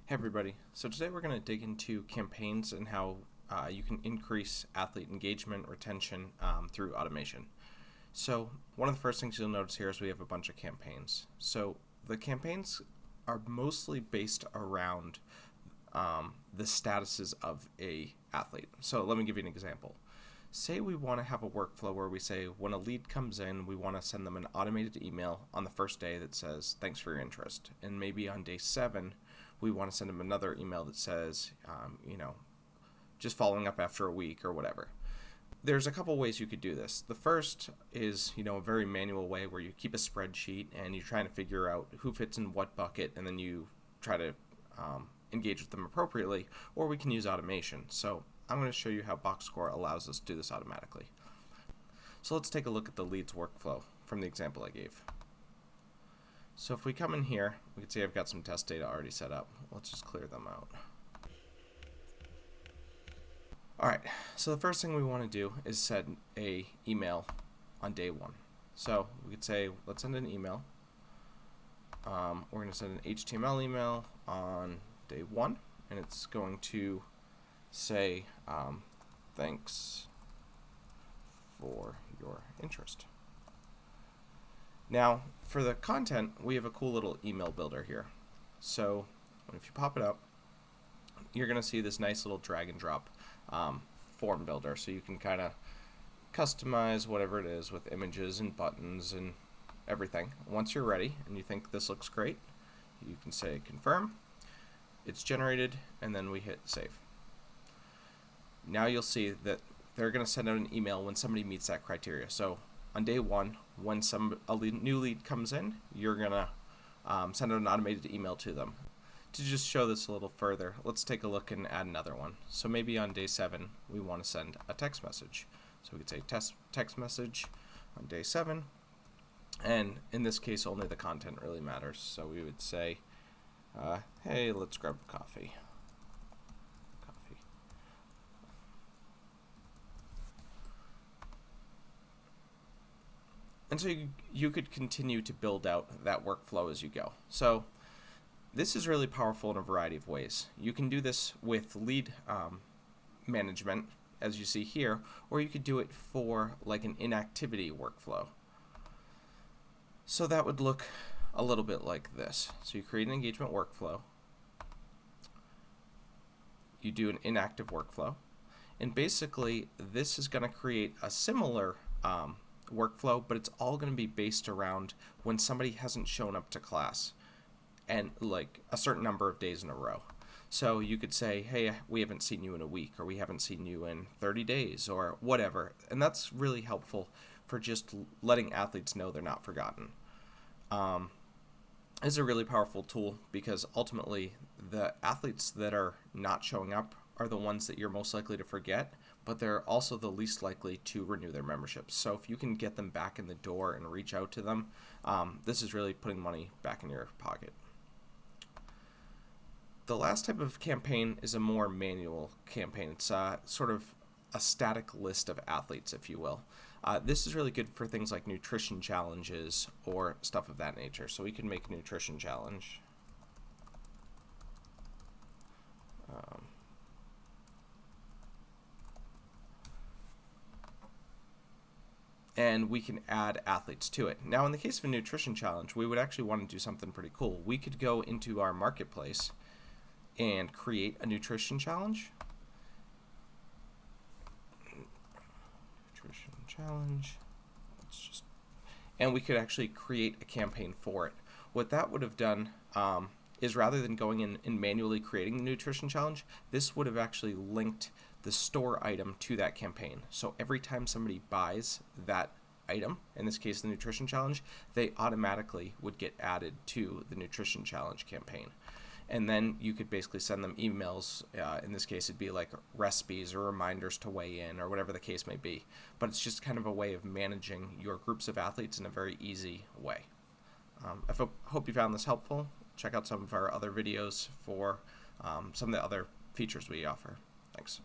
Hey everybody, so today we're going to dig into campaigns and how you can increase athlete engagement, retention through automation. So one of the first things you'll notice here is we have a bunch of campaigns. So the campaigns are mostly based around the statuses of a athlete. So let me give you an example. Say we want to have a workflow where we say when a lead comes in, we want to send them an automated email on the first day that says, thanks for your interest. And maybe on day 7, we want to send them another email that says, just following up after a week or whatever. There's a couple ways you could do this. The first is, a very manual way where you keep a spreadsheet and you're trying to figure out who fits in what bucket, and then you try to engage with them appropriately, or we can use automation. So I'm going to show you how Boxscore allows us to do this automatically. So let's take a look at the leads workflow from the example I gave. So if we come in here, we can see I've got some test data already set up. Let's just clear them out. Alright, so the first thing we want to do is send a email on day 1. So we could say, let's send an email. We're going to send an HTML email on day 1, and it's going to say, thanks for your interest. Now, for the content, we have a cool little email builder here. So if you pop it up, you're going to see this nice little drag and drop form builder. So you can kind of customize whatever it is with images and buttons and everything. Once you're ready and you think this looks great, you can say confirm. It's generated, and then we hit save. Now you'll see that they're going to send out an email when somebody meets that criteria. So on day 1, when new lead comes in, you're going to send out an automated email to them. To just show this a little further, let's take a look and add another one. So maybe on day 7, we want to send a text message. So we could say text message on day 7. And in this case, only the content really matters. So we would say, hey, let's grab coffee. And so you could continue to build out that workflow as you go. So this is really powerful in a variety of ways. You can do this with lead management, as you see here, or you could do it for like an inactivity workflow. So that would look a little bit like this. So you create an engagement workflow, you do an inactive workflow, and basically this is going to create a similar workflow, but it's all going to be based around when somebody hasn't shown up to class and like a certain number of days in a row. So you could say, hey, we haven't seen you in a week, or we haven't seen you in 30 days, or whatever. And that's really helpful for just letting athletes know they're not forgotten. It's a really powerful tool because ultimately the athletes that are not showing up are the ones that you're most likely to forget, but they're also the least likely to renew their memberships. So if you can get them back in the door and reach out to them, this is really putting money back in your pocket. The last type of campaign is a more manual campaign. It's sort of a static list of athletes, if you will. This is really good for things like nutrition challenges or stuff of that nature. So we can make a nutrition challenge. And we can add athletes to it. Now in the case of a nutrition challenge, we would actually want to do something pretty cool. We could go into our marketplace and create a nutrition challenge. Nutrition challenge. And we could actually create a campaign for it. What that would have done is rather than going in and manually creating the nutrition challenge, this would have actually linked the store item to that campaign. So every time somebody buys that item, in this case the nutrition challenge, they automatically would get added to the nutrition challenge campaign. And then you could basically send them emails. In this case, it'd be like recipes or reminders to weigh in or whatever the case may be. But it's just kind of a way of managing your groups of athletes in a very easy way. I hope you found this helpful. Check out some of our other videos for some of the other features we offer. Thanks.